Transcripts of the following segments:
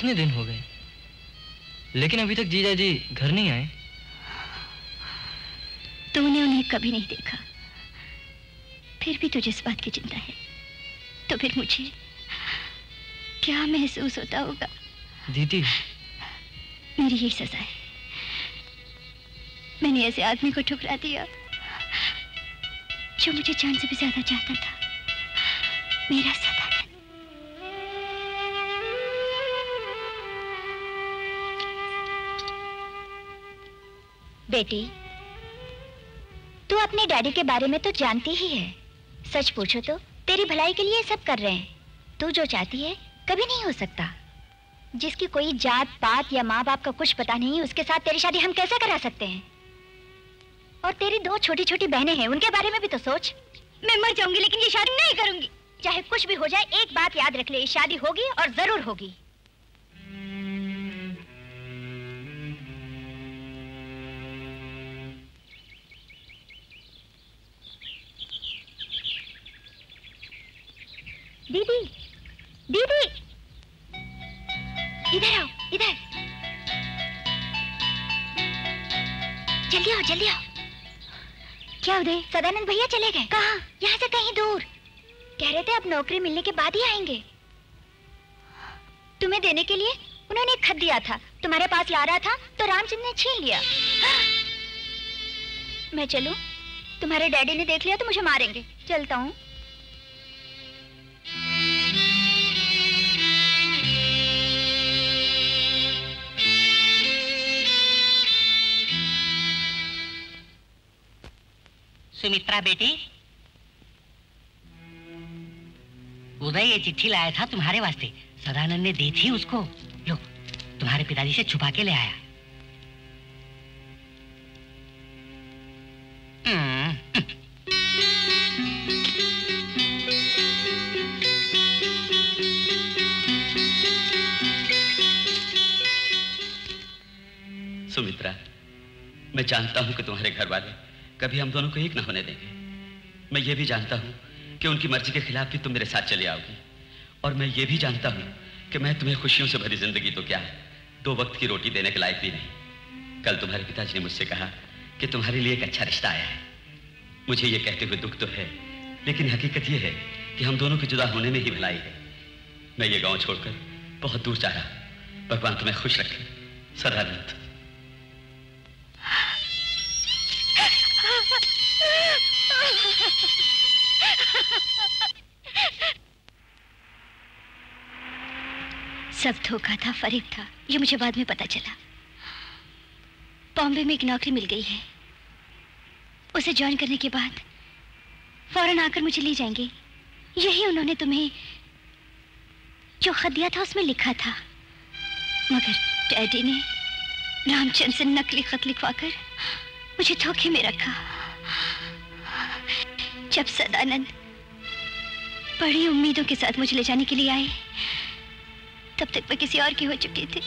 कितने दिन हो गए, लेकिन अभी तक जीजा जी घर नहीं आए। तूने उन्हें कभी नहीं देखा, फिर भी तुझे इस बात की चिंता है, तो फिर मुझे क्या महसूस होता होगा? दीदी, मेरी यही सजा है। मैंने ऐसे आदमी को ठुकरा दिया जो मुझे जान से भी ज्यादा चाहता था, मेरा सदानंद। बेटी, तू अपने डैडी के बारे में तो जानती ही है। सच पूछो तो तेरी भलाई के लिए सब कर रहे हैं। तू जो चाहती है कभी नहीं हो सकता। जिसकी कोई जात पात या माँ बाप का कुछ पता नहीं, उसके साथ तेरी शादी हम कैसे करा सकते हैं? और तेरी दो छोटी छोटी बहनें हैं, उनके बारे में भी तो सोच। मैं मर जाऊंगी लेकिन ये शादी नहीं करूंगी। चाहे कुछ भी हो जाए, एक बात याद रख ले, ये शादी होगी और जरूर होगी। दीदी, दीदी, इधर आओ, इधर। जल्दी आओ, जल्दी आओ। क्या उदय, सदानंद भैया चले गए? कहाँ? यहाँ से कहीं दूर। कह रहे थे अब नौकरी मिलने के बाद ही आएंगे। तुम्हें देने के लिए उन्होंने एक खत दिया था, तुम्हारे पास ला रहा था तो रामचंद्र ने छीन लिया। मैं चलूं? तुम्हारे डैडी ने देख लिया तो मुझे मारेंगे। चलता हूँ। सुमित्रा बेटी, उदय ये चिट्ठी लाया था तुम्हारे वास्ते। सदानंद ने दी थी उसको। लो, तुम्हारे पिताजी से छुपा के ले आया। सुमित्रा, मैं जानता हूं कि तुम्हारे घर वाले कभी हम दोनों को एक ना होने देंगे। मैं ये भी जानता हूं कि उनकी मर्जी के खिलाफ भी तुम मेरे साथ चले आओगी। और मैं ये भी जानता हूं कि मैं तुम्हें खुशियों से भरी जिंदगी तो क्या, 2 वक्त की रोटी देने के लायक भी नहीं। कल तुम्हारे पिताजी ने मुझसे कहा कि तुम्हारे लिए एक अच्छा रिश्ता आया है। मुझे ये कहते हुए दुख तो है, लेकिन हकीकत ये है कि हम दोनों के जुदा होने में ही भलाई है। मैं ये गाँव छोड़कर बहुत दूर जा रहा हूं। भगवान तुम्हें खुश रखे। सदानंद। सब धोखा था, फरेब था, ये मुझे बाद में पता चला। बॉम्बे में एक नौकरी मिल गई है। उसे ज्वाइन करने के बाद फौरन आकर मुझे ले जाएंगे। यही उन्होंने तुम्हें जो खत दिया था उसमें लिखा था। मगर डैडी ने रामचंद्र से नकली खत लिखवाकर मुझे धोखे में रखा। जब सदानंद बड़ी उम्मीदों के साथ मुझे ले जाने के लिए आए, तब तक मैं किसी और की हो चुकी थी।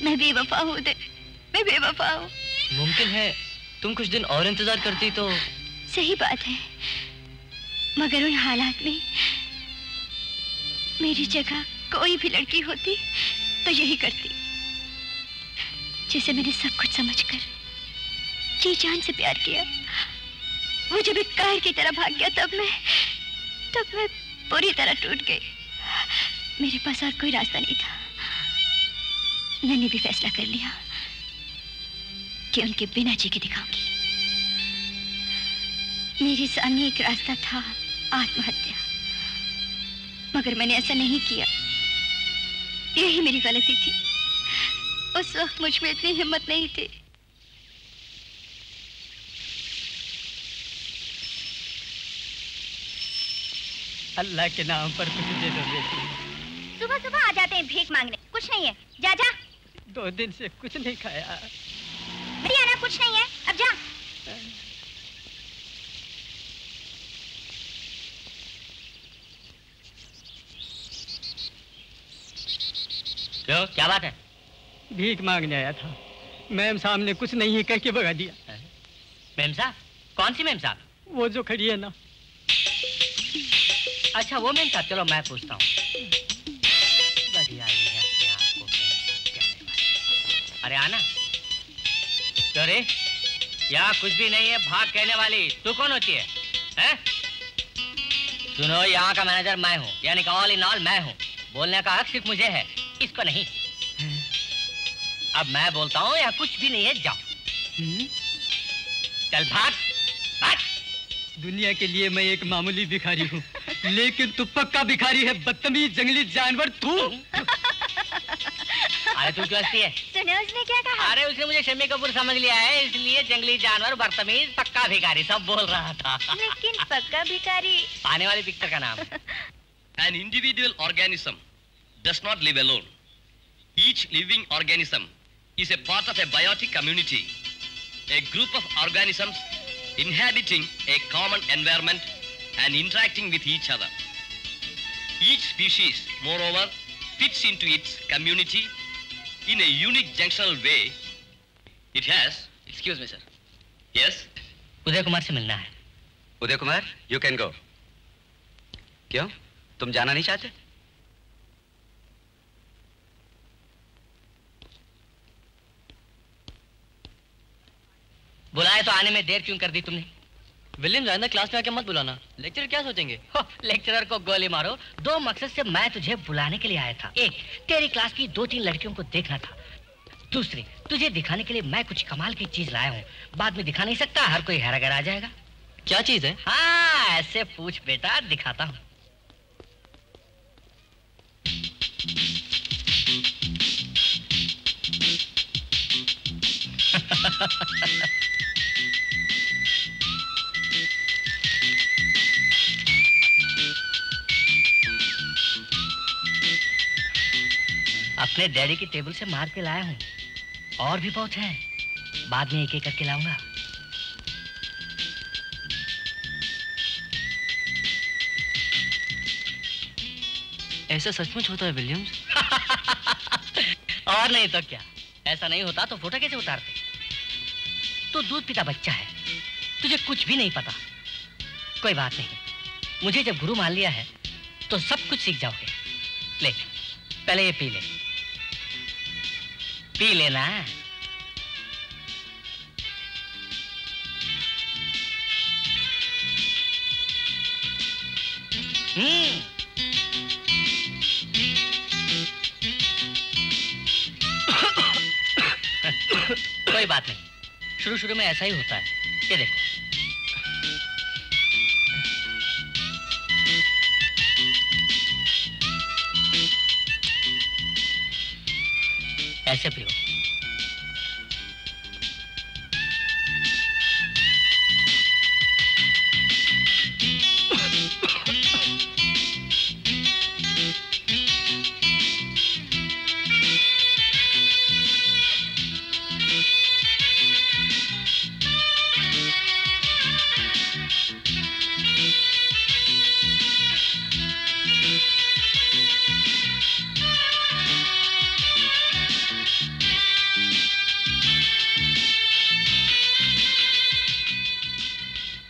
मैं बेवफा हूँ उदय, मैं बेवफा हूँ। मुमकिन है तुम कुछ दिन और इंतजार करती तो। सही बात है, मगर उन हालात में मेरी जगह कोई भी लड़की होती तो यही करती। जिसे मैंने सब कुछ समझकर जी जान से प्यार किया, वो जब एक कहर की तरह भाग गया, तब मैं पूरी तरह टूट गई। मेरे पास और कोई रास्ता नहीं था। मैंने भी फैसला कर लिया कि उनके बिना जी के दिखाऊंगी। मेरे सामने एक रास्ता था, आत्महत्या, मगर मैंने ऐसा नहीं किया। यही मेरी गलती थी। उस वक्त मुझ में इतनी हिम्मत नहीं थी। अल्लाह के नाम पर कुछ दे दो बेटी। सुबह सुबह आ जाते हैं भीख मांगने। कुछ नहीं है, जा जा। 2 दिन से कुछ नहीं खाया। नहीं आना, कुछ नहीं है, अब जा। क्यों, क्या बात है? भीख मांगने आया था। मैम साहब ने कुछ नहीं है कह के भगा दिया। मैम साहब? कौन सी मैम साहब? वो जो खड़ी है ना। अच्छा, वो मैम साहब, चलो मैं पूछता हूँ। अरे आना। अरे यहाँ कुछ भी नहीं है, भाग कहने वाली तू कौन होती है? हैं? सुनो, यहाँ का मैनेजर मैं हूँ, यानी कि ऑल इन ऑल मैं हूँ। बोलने का हक सिर्फ मुझे है, इसको नहीं। अब मैं बोलता हूँ, यहाँ कुछ भी नहीं है, जाओ। चल भाग भाग। दुनिया के लिए मैं एक मामूली भिखारी हूँ, लेकिन तू पक्का भिखारी है, बदतमीज जंगली जानवर तू। अरे तू क्यों हंसती है? सुनो उसने क्या कहा? अरे उसने मुझे शम्मी कपूर समझ लिया है, इसलिए जंगली जानवर, बदतमीज, पक्का भिखारी सब बोल रहा था। लेकिन पक्का भिखारी आने वाली पिक्चर का नाम। An individual organism does not live alone. Each living organism is a part of a biotic community, a group of organisms inhabiting a common environment and interacting with each other. Each species, moreover, fits into its community in a unique junctional way. It has... Excuse me, sir. Yes? Uday Kumar से मिलना है। Uday Kumar, you can go. क्यों? तुम जाना नहीं चाहते? बुलाए तो आने में देर क्यों कर दी तुमने? विलियम ज्यादा क्लास में आके मत बुलाना, लेक्चर क्या सोचेंगे? लेक्चरर को गोली मारो। दो मकसद से मैं तुझे बुलाने के लिए आया था। एक, तेरी क्लास की 2-3 लड़कियों को देखना था। दूसरी, तुझे दिखाने के लिए मैं कुछ कमाल की चीज लाया हूँ। बाद में दिखा नहीं सकता, हर कोई हैरान आ जाएगा। क्या चीज है? हाँ, ऐसे पूछ बेटा, दिखाता हूँ। अपने डैडी की टेबल से मार के लाया हूँ, और भी बहुत है, बाद में एक एक करके लाऊंगा। ऐसा सचमुच होता है विलियम्स? और नहीं तो क्या, ऐसा नहीं होता तो फोटो कैसे उतारते? तू दूध पीता बच्चा है, तुझे कुछ भी नहीं पता। कोई बात नहीं, मुझे जब गुरु मान लिया है तो सब कुछ सीख जाओगे। ले, पहले ये पी ले, पी लेना। कोई बात नहीं, शुरू शुरू में ऐसा ही होता है। ये देखो, ऐसे पियो।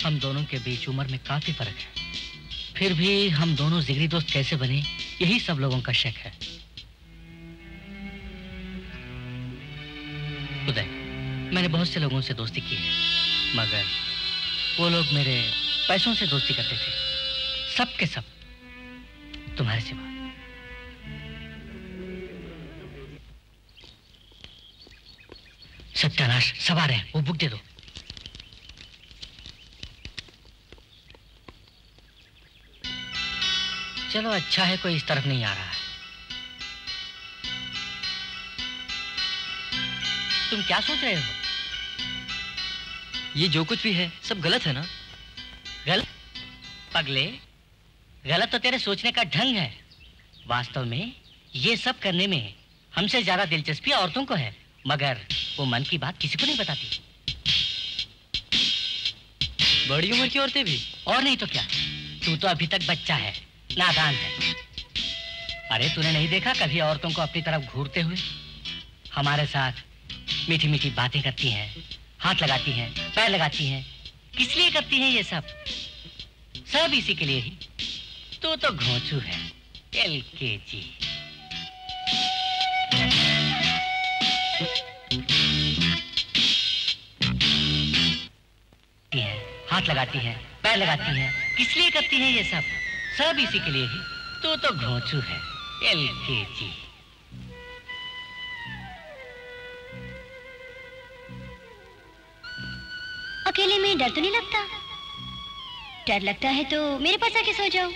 हम दोनों के बीच उम्र में काफी फर्क है, फिर भी हम दोनों जिगरी दोस्त कैसे बने, यही सब लोगों का शक है। उदय, मैंने बहुत से लोगों से दोस्ती की है, मगर वो लोग मेरे पैसों से दोस्ती करते थे, सब के सब, तुम्हारे सिवा। सत्यानाश, सब आ रहे हैं, वो बुक दे दो। चलो अच्छा है, कोई इस तरफ नहीं आ रहा है। तुम क्या सोच रहे हो? ये जो कुछ भी है सब गलत है ना? गलत? पगले, गलत तो तेरे सोचने का ढंग है। वास्तव में ये सब करने में हमसे ज्यादा दिलचस्पी औरतों को है, मगर वो मन की बात किसी को नहीं बताती। बड़ी उम्र की औरतें भी? और नहीं तो क्या, तू तो अभी तक बच्चा है, नादान है। अरे तूने नहीं देखा कभी औरतों को अपनी तरफ घूरते हुए? हमारे साथ मीठी मीठी बातें करती हैं, हाथ लगाती हैं, पैर लगाती हैं। किस लिए करती हैं ये सब? सब इसी के लिए ही। तू तो घोंचू है, LKG। हाथ लगाती है, पैर लगाती है, किस लिए करती है ये सब? सब इसी के लिए ही। तू तो घोंचू है, LKG। अकेले में डर तो नहीं लगता? डर लगता है तो मेरे पास आके सो जाओ।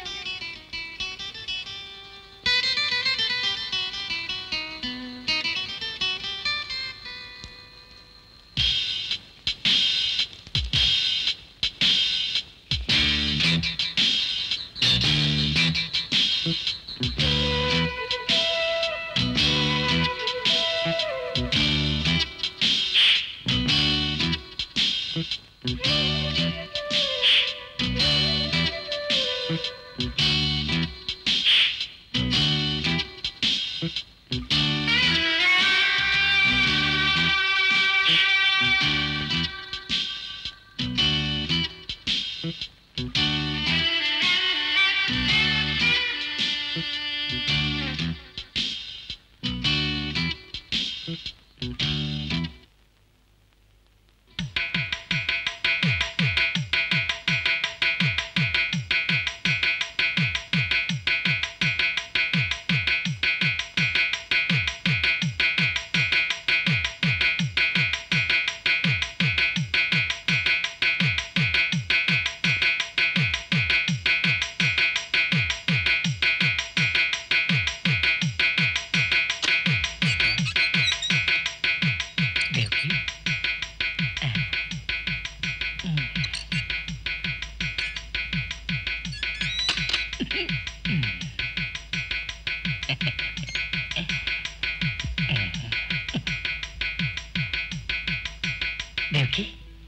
देवकी,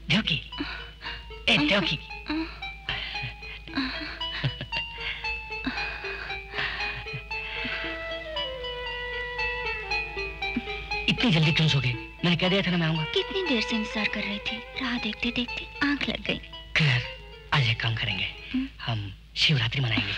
देवकी, ए देवकी। इतनी जल्दी क्यों सो गए? मैंने कह दिया था ना मैं आऊंगा। कितनी देर से इंतजार कर रही थी, राह देखते देखते आंख लग गई। खैर, आज एक काम करेंगे, हम शिवरात्रि मनाएंगे।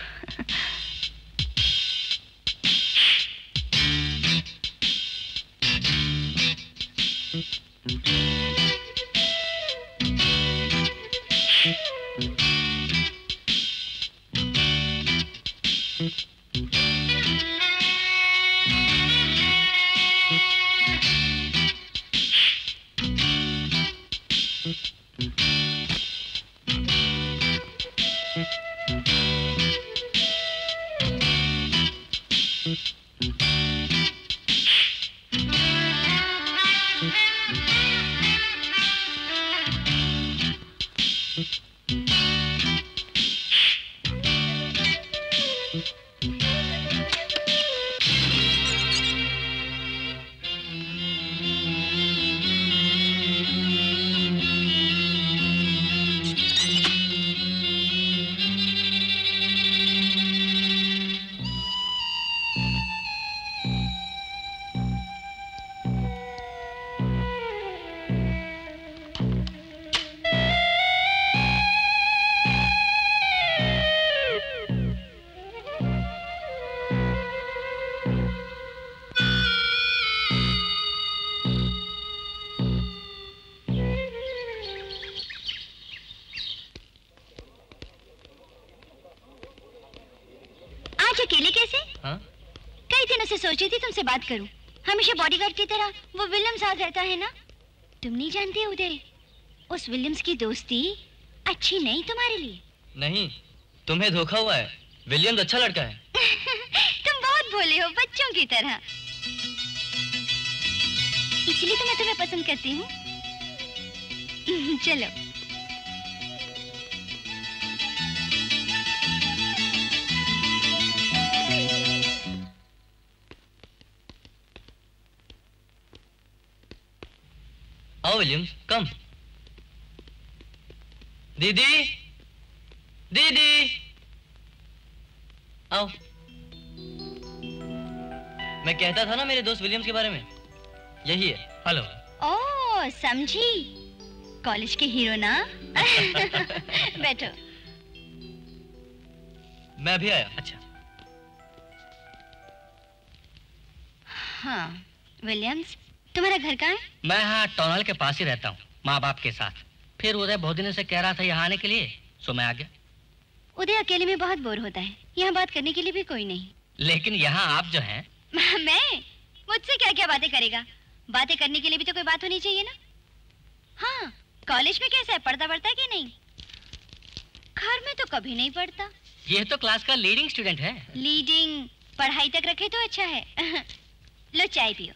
सोची थी तुमसे बात करूं। हमेशा बॉडीगार्ड की तरह वो विलियम साथ रहता है ना? तुम नहीं जानते उदय, उस विलियम्स की दोस्ती अच्छी नहीं तुम्हारे लिए। नहीं, तुम्हें धोखा हुआ है। विलियम्स अच्छा लड़का है। तुम बहुत भोले हो, बच्चों की तरह। इसलिए तो मैं तुम्हें पसंद करती हूँ। चलो। आओ विलियम्स, कम। दीदी, दीदी, आओ। मैं कहता था ना मेरे दोस्त विलियम्स के बारे में, यही है। हेलो। ओह, समझी, कॉलेज के हीरो ना। बैठो। मैं भी आया। अच्छा। हाँ, विलियम्स, तुम्हारा घर कहाँ है? मैं यहाँ टाउन हॉल के पास ही रहता हूँ, माँ बाप के साथ। फिर उदय बहुत दिनों से कह रहा था यहाँ आने के लिए, सो मैं आ गया। उदय अकेले में बहुत बोर होता है, यहाँ बात करने के लिए भी कोई नहीं। लेकिन यहाँ आप जो हैं। मैं मुझसे क्या क्या बातें करेगा? बातें करने के लिए भी तो कोई बात होनी चाहिए ना। हाँ, कॉलेज में कैसा है, पढ़ता है कि नहीं? घर में तो कभी नहीं पढ़ता। ये तो क्लास का लीडिंग स्टूडेंट है। लीडिंग पढ़ाई तक रखे तो अच्छा है। लो चाय पियो।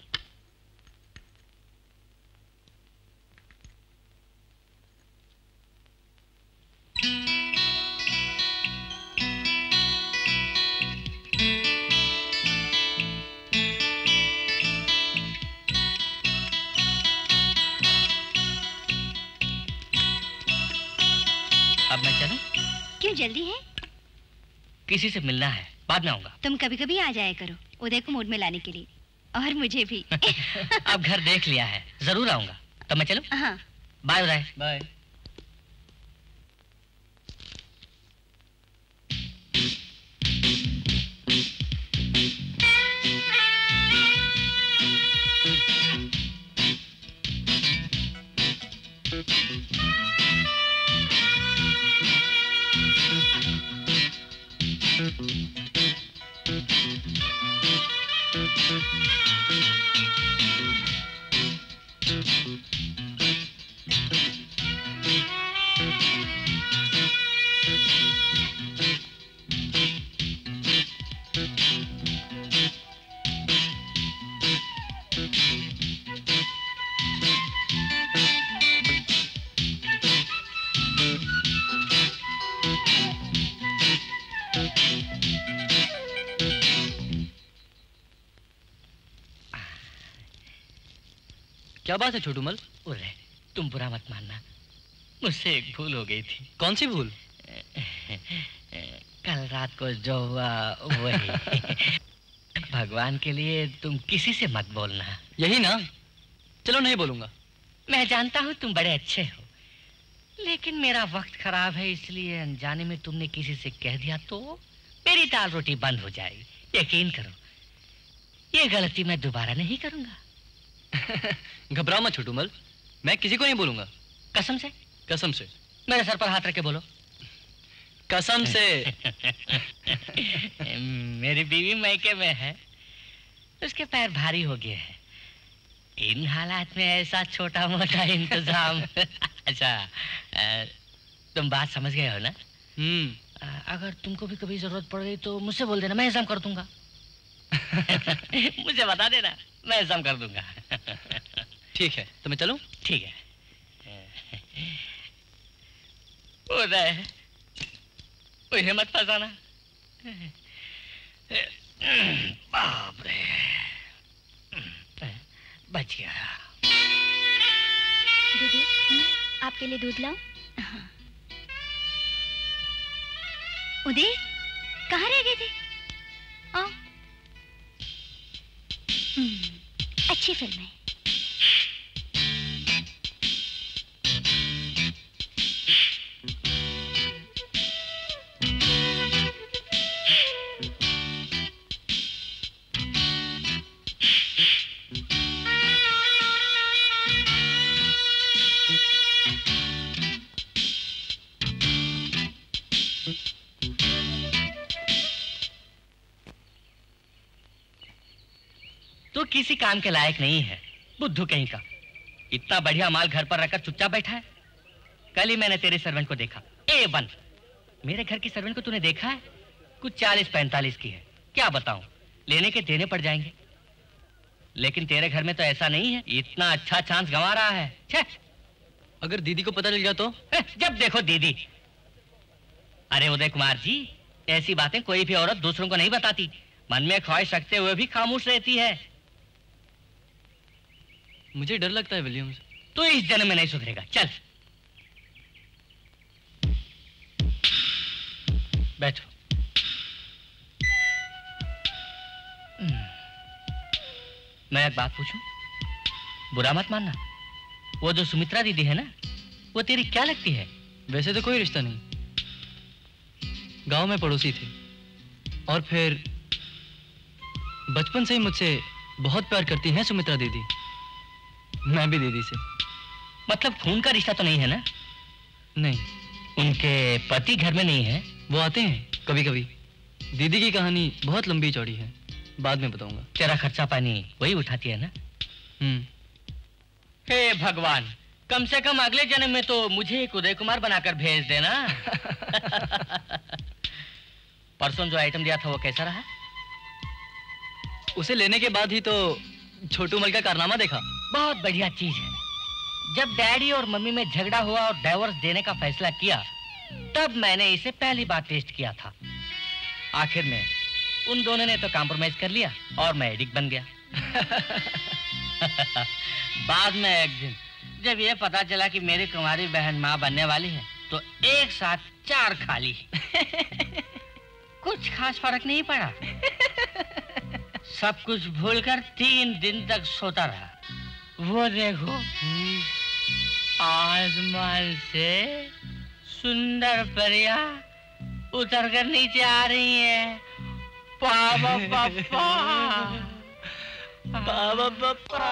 अब मैं चलूं? क्यों, जल्दी है? किसी से मिलना है, बाद में आऊंगा। तुम कभी कभी आ जाया करो उदय को मूड में लाने के लिए, और मुझे भी। अब घर देख लिया है, जरूर आऊंगा। तो मैं चलूं? हाँ। बाय उदय। बाय। क्या बात है छोटूमल? उदय, तुम बुरा मत मानना, मुझसे एक भूल हो गई थी। कौन सी भूल? कल रात को जो हुआ वही। भगवान के लिए तुम किसी से मत बोलना। यही ना? चलो नहीं बोलूंगा। मैं जानता हूँ तुम बड़े अच्छे हो, लेकिन मेरा वक्त खराब है, इसलिए अनजाने में तुमने किसी से कह दिया तो मेरी दाल रोटी बंद हो जाएगी। यकीन करो, ये गलती मैं दोबारा नहीं करूंगा। घबराओ मत छोटूमल, मैं किसी को नहीं बोलूंगा। कसम से? कसम से। मेरे सर पर हाथ रख के बोलो। कसम से। मेरी बीवी मैके में है, उसके पैर भारी हो गए हैं। इन हालात में ऐसा छोटा मोटा इंतजाम। अच्छा, तुम बात समझ गए हो ना? अगर तुमको भी कभी जरूरत पड़ गई तो मुझसे बोल देना, मैं इंतजाम कर दूंगा। मुझे बता देना, मैं इंतजाम कर दूंगा। ठीक है, तो मैं चलूं? ठीक है। उदय, मुझे मत फंसाना। बाप रे, बच गया। दीदी, आपके लिए दूध लाऊं? उदय, कहाँ रह गए थे? आओ। अच्छी फिल्म है। तो किसी काम के लायक नहीं है, बुद्धू कहीं का। इतना बढ़िया माल घर पर रखकर चुपचाप बैठा है। कल ही मैंने तेरे सर्वेंट को देखा, A1। मेरे घर की सर्वेंट को तूने देखा है? कुछ 40-45 की है। क्या बताऊं, लेने के देने पड़ जाएंगे। लेकिन तेरे घर में तो ऐसा नहीं है, इतना अच्छा चांस गंवा रहा है। छे! अगर दीदी को पता चल गया तो? जब देखो दीदी। अरे उदय कुमार जी, ऐसी बातें कोई भी औरत दूसरों को नहीं बताती। मन में ख्वाहिश रखते हुए भी खामोश रहती है। मुझे डर लगता है विलियम्स। तो इस जन्म में नहीं सुधरेगा। चल बैठो। मैं एक बात पूछूं? बुरा मत मानना। वो जो सुमित्रा दीदी है ना, वो तेरी क्या लगती है? वैसे तो कोई रिश्ता नहीं, गांव में पड़ोसी थे, और फिर बचपन से ही मुझसे बहुत प्यार करती हैं सुमित्रा दीदी। मैं भी दीदी से। मतलब खून का रिश्ता तो नहीं है ना? नहीं। उनके पति घर में नहीं है? वो आते हैं कभी कभी। दीदी की कहानी बहुत लंबी चौड़ी है, बाद में बताऊंगा। तेरा खर्चा पानी वही उठाती है ना? हे भगवान, कम से कम अगले जन्म में तो मुझे एक उदय कुमार बनाकर भेज देना। परसों जो आइटम दिया था वो कैसा रहा? उसे लेने के बाद ही तो छोटू मल का कारनामा देखा। बहुत बढ़िया चीज है। जब डैडी और मम्मी में झगड़ा हुआ और डाइवोर्स देने का फैसला किया, तब मैंने इसे पहली बार टेस्ट किया था। आखिर में उन दोनों ने तो कॉम्प्रोमाइज कर लिया और मैं एडिक्ट बन गया। बाद में एक दिन जब ये पता चला कि मेरी कुंवारी बहन माँ बनने वाली है, तो एक साथ 4 खा ली। कुछ खास फर्क नहीं पड़ा। सब कुछ भूलकर 3 दिन तक सोता रहा। वो देखो, आसमान से सुंदर परियां उतरकर नीचे आ रही हैं। पापा पापा, पापा पापा।